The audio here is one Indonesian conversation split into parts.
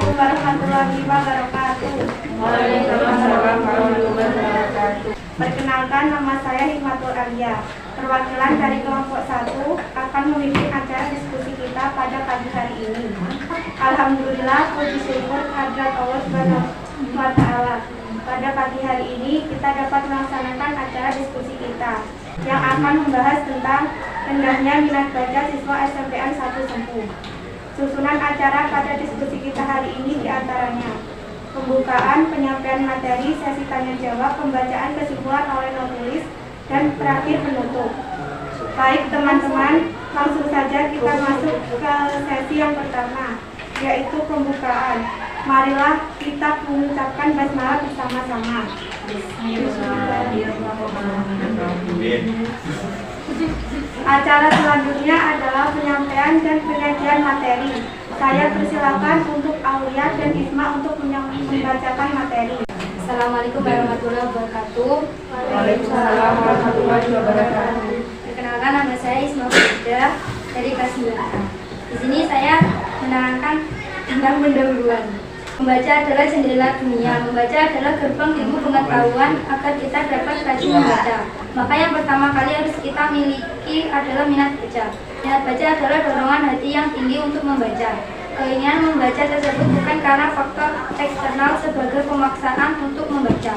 Assalamualaikum warahmatullahi wabarakatuh. Waalaikumsalam warahmatullahi wabarakatuh. Perkenalkan, nama saya Hikmatul Arya. Perwakilan dari kelompok 1 akan memimpin acara diskusi kita pada pagi hari ini. Alhamdulillah, puji syukur kehadirat Allah Subhanahu wa Ta'ala. Pada pagi hari ini kita dapat melaksanakan acara diskusi kita yang akan membahas tentang rendahnya minat baca siswa SMPN 1 Sempu. Susunan acara pada diskusi kita hari ini diantaranya pembukaan, penyampaian materi, sesi tanya jawab, pembacaan kesimpulan oleh penulis, dan terakhir penutup. Baik teman-teman, langsung saja kita masuk ke sesi yang pertama, yaitu pembukaan. Marilah kita mengucapkan basmalah bersama-sama. Acara selanjutnya adalah penyampaian dan penyajian materi. Saya persilakan untuk Aulia dan Isma untuk membacakan materi. Assalamualaikum warahmatullahi wabarakatuh. Waalaikumsalam warahmatullahi wabarakatuh. Perkenalkan, nama saya Isma Farida dari kelas 9A. Di sini saya menerangkan tentang pendahuluan. Membaca adalah jendela dunia. Membaca adalah gerbang ilmu pengetahuan agar kita dapat rajin membaca. Maka yang pertama kali harus kita miliki adalah minat baca. Minat baca adalah dorongan hati yang tinggi untuk membaca. Keinginan membaca tersebut bukan karena faktor eksternal sebagai pemaksaan untuk membaca,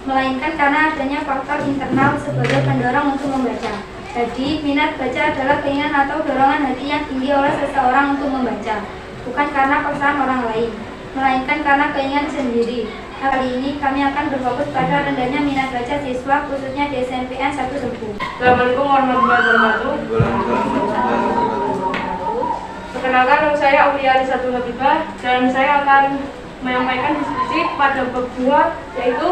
melainkan karena adanya faktor internal sebagai pendorong untuk membaca. Jadi, minat baca adalah keinginan atau dorongan hati yang tinggi oleh seseorang untuk membaca, bukan karena paksaan orang lain, melainkan karena keinginan sendiri. Kali ini kami akan berfokus pada rendahnya minat baca siswa, khususnya di SMPN 1 Sempu. Assalamualaikum warahmatullahi wabarakatuh. Perkenalkan, nama saya Aulia Alisatu Habibah dan saya akan menyampaikan diskusi pada bab 2, yaitu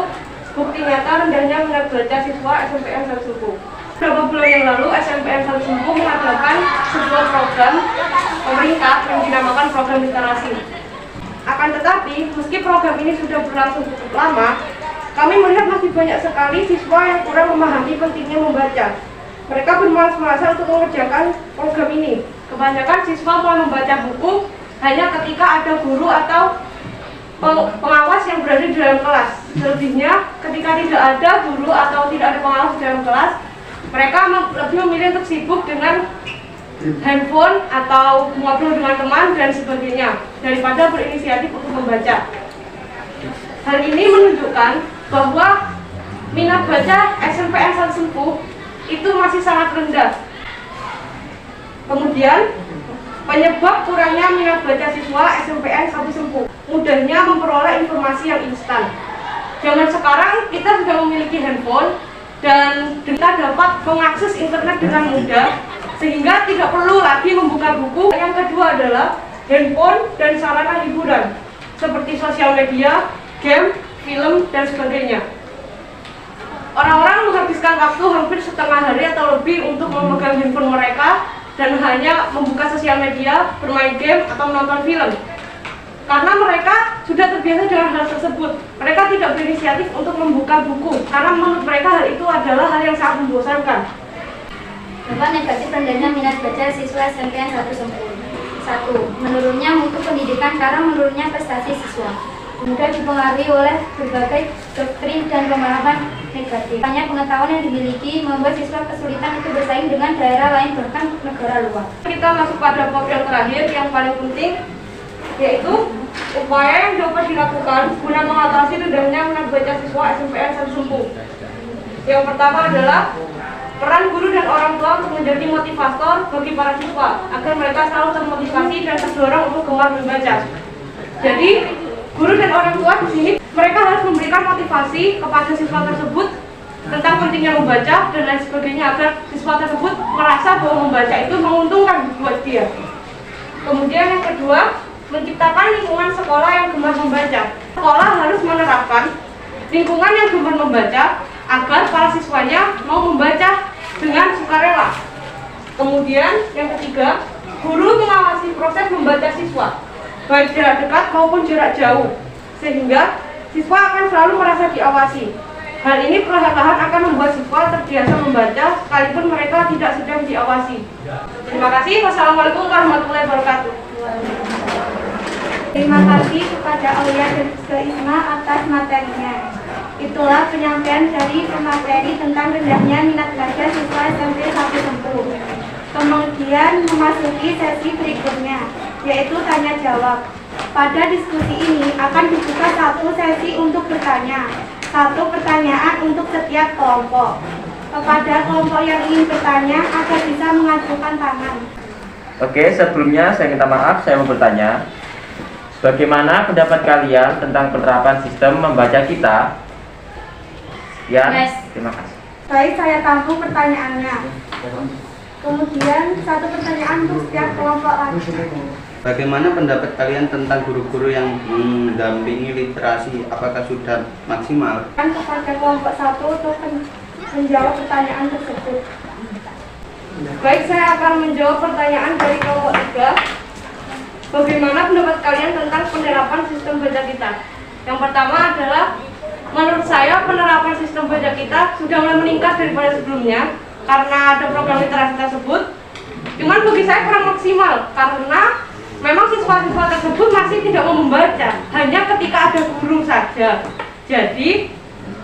bukti nyata rendahnya minat baca siswa SMPN 1 Sempu. Beberapa bulan yang lalu, SMPN 1 Sempu mengadakan sebuah program pemerintah yang dinamakan program literasi. Akan tetapi, meski program ini sudah berlangsung cukup lama, kami melihat masih banyak sekali siswa yang kurang memahami pentingnya membaca. Mereka bermalas-malasan untuk mengerjakan program ini. Kebanyakan siswa mulai membaca buku hanya ketika ada guru atau pengawas yang berada di dalam kelas. Selebihnya, ketika tidak ada guru atau tidak ada pengawas di dalam kelas, mereka lebih memilih untuk sibuk dengan handphone atau ngobrol dengan teman dan sebagainya daripada berinisiatif untuk membaca. Hal ini menunjukkan bahwa minat baca SMPN 1 Sempu itu masih sangat rendah. Kemudian, penyebab kurangnya minat baca siswa SMPN 1 Sempu, mudahnya memperoleh informasi yang instan. Zaman sekarang kita sudah memiliki handphone dan kita dapat mengakses internet dengan mudah, sehingga tidak perlu lagi membuka buku. Yang kedua adalah handphone dan sarana hiburan seperti sosial media, game, film, dan sebagainya. Orang-orang menghabiskan waktu hampir setengah hari atau lebih untuk memegang handphone mereka dan hanya membuka sosial media, bermain game, atau menonton film. Karena mereka sudah terbiasa dengan hal tersebut, mereka tidak berinisiatif untuk membuka buku karena menurut mereka hal itu adalah hal yang sangat membosankan. Dampak negatif rendahnya minat baca siswa SMPN 1 Sempu. 1. Menurunnya mutu pendidikan karena menurunnya prestasi siswa. Mudah dipengaruhi oleh berbagai doktrin dan pemahaman negatif. Banyak pengetahuan yang dimiliki membuat siswa kesulitan untuk bersaing dengan daerah lain bahkan negara luar. Kita masuk pada bab yang terakhir yang paling penting, yaitu upaya yang dapat dilakukan guna mengatasi rendahnya minat baca siswa SMPN 1 Sempu. Yang pertama adalah peran guru dan orang tua untuk menjadi motivator bagi para siswa agar mereka selalu termotivasi dan terdorong untuk gemar membaca. Jadi, guru dan orang tua di sini mereka harus memberikan motivasi kepada siswa tersebut tentang pentingnya membaca dan lain sebagainya agar siswa tersebut merasa bahwa membaca itu menguntungkan buat dia. Kemudian yang kedua, menciptakan lingkungan sekolah yang gemar membaca. Sekolah harus menerapkan lingkungan yang gemar membaca agar para siswanya mau membaca dengan sukarela. Kemudian yang ketiga, guru mengawasi proses membaca siswa, baik jarak dekat maupun jarak jauh, sehingga siswa akan selalu merasa diawasi. Hal ini perlahan-lahan akan membuat siswa terbiasa membaca sekalipun mereka tidak sedang diawasi. Terima kasih. Wassalamualaikum warahmatullahi wabarakatuh. Terima kasih kepada kepada Aulia dan ke Isma atas materinya. Itulah penyampaian dari pemateri tentang rendahnya minat baca siswa SMP 1 Sempu. Kemudian memasuki sesi berikutnya, yaitu tanya jawab. Pada diskusi ini akan dibuka satu sesi untuk bertanya, satu pertanyaan untuk setiap kelompok. Kepada kelompok yang ingin bertanya agar bisa mengajukan tangan. Oke, sebelumnya saya minta maaf, saya mau bertanya. Bagaimana pendapat kalian tentang penerapan sistem membaca kita? Ya, terima kasih. Baik, saya tampung pertanyaannya. Kemudian satu pertanyaan untuk setiap kelompok lagi. Bagaimana pendapat kalian tentang guru-guru yang mendampingi literasi? Apakah sudah maksimal? Kan kepada kelompok 1 untuk menjawab pertanyaan tersebut. Baik, saya akan menjawab pertanyaan dari kelompok 3. Bagaimana pendapat kalian tentang penerapan sistem baca kita? Yang pertama adalah, menurut saya penerapan sistem baca kita sudah mulai meningkat daripada sebelumnya karena ada program literasi tersebut. Cuman bagi saya kurang maksimal karena memang siswa-siswa tersebut masih tidak mau membaca, hanya ketika ada guru saja. Jadi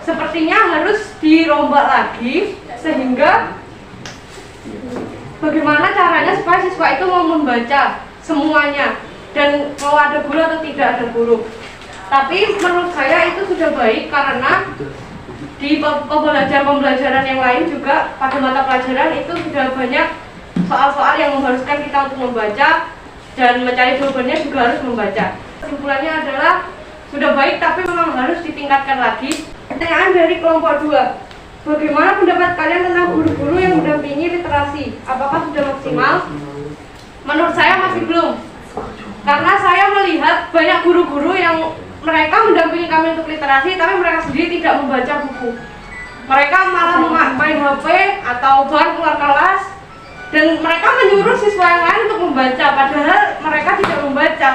sepertinya harus dirombak lagi sehingga bagaimana caranya supaya siswa itu mau membaca semuanya dan mau ada guru atau tidak ada guru. Tapi menurut saya itu sudah baik karena di pembelajaran yang lain juga pada mata pelajaran itu sudah banyak soal-soal yang mengharuskan kita untuk membaca dan mencari jawabannya juga harus membaca. Kesimpulannya adalah sudah baik tapi memang harus ditingkatkan lagi. Pertanyaan dari kelompok 2. Bagaimana pendapat kalian tentang guru-guru yang mendampingi literasi? Apakah sudah maksimal? Menurut saya masih belum. Karena saya melihat banyak guru-guru yang mereka mendampingi kami untuk literasi, tapi mereka sendiri tidak membaca buku. Mereka malah main HP atau bahkan keluar kelas, dan mereka menyuruh siswa yang lain untuk membaca, padahal mereka tidak membaca.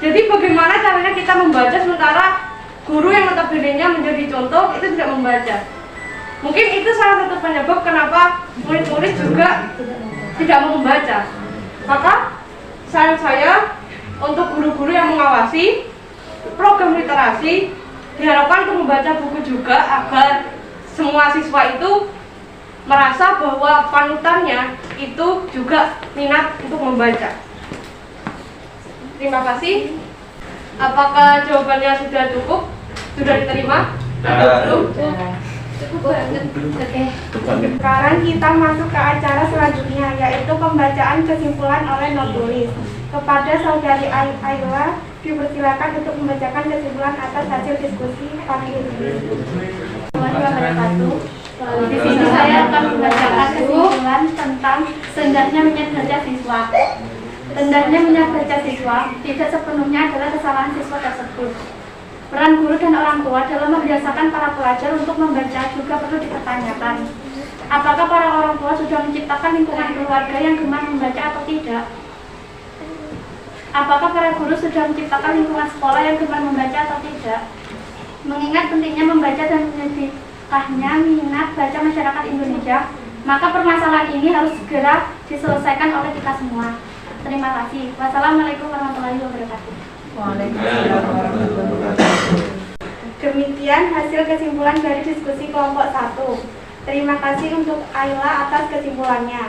Jadi bagaimana caranya kita membaca sementara guru yang notabene-nya menjadi contoh itu tidak membaca? Mungkin itu salah satu penyebab kenapa murid-murid juga tidak mau membaca. Maka saran saya untuk guru-guru yang mengawasi program literasi diharapkan untuk membaca buku juga agar semua siswa itu merasa bahwa panutannya itu juga minat untuk membaca. Terima kasih. Apakah jawabannya sudah cukup? Sudah diterima? Belum? Oke. Sekarang kita masuk ke acara selanjutnya, yaitu pembacaan kesimpulan oleh notulis. Kepada saudari Ayla dipersilakan untuk membacakan kesimpulan atas hasil diskusi pagi ini. Di sini saya akan membacakan kesimpulan tentang rendahnya minat baca siswa. Rendahnya minat baca siswa tidak sepenuhnya adalah kesalahan siswa tersebut. Peran guru dan orang tua dalam membiasakan para pelajar untuk membaca juga perlu dipertanyakan. Apakah para orang tua sudah menciptakan lingkungan keluarga yang gemar membaca atau tidak? Apakah para guru sudah menciptakan lingkungan sekolah yang gemar membaca atau tidak? Mengingat pentingnya membaca dan menyedikahnya minat baca masyarakat Indonesia, maka permasalahan ini harus segera diselesaikan oleh kita semua. Terima kasih. Wassalamualaikum warahmatullahi wabarakatuh. Demikian hasil kesimpulan dari diskusi kelompok 1. Terima kasih untuk Ayla atas kesimpulannya.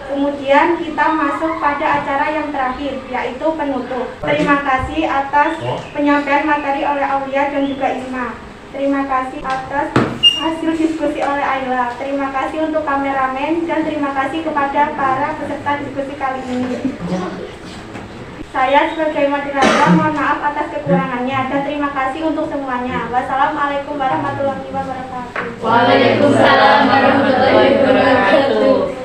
Kemudian kita masuk pada acara yang terakhir, yaitu penutup. Terima kasih atas penyampaian materi oleh Aulia dan juga Isma. Terima kasih atas hasil diskusi oleh Ayla. Terima kasih untuk kameramen dan terima kasih kepada para peserta diskusi kali ini. Saya sebagai moderator mohon maaf atas kekurangannya dan terima kasih untuk semuanya. Wassalamualaikum warahmatullahi wabarakatuh. Waalaikumsalam warahmatullahi wabarakatuh.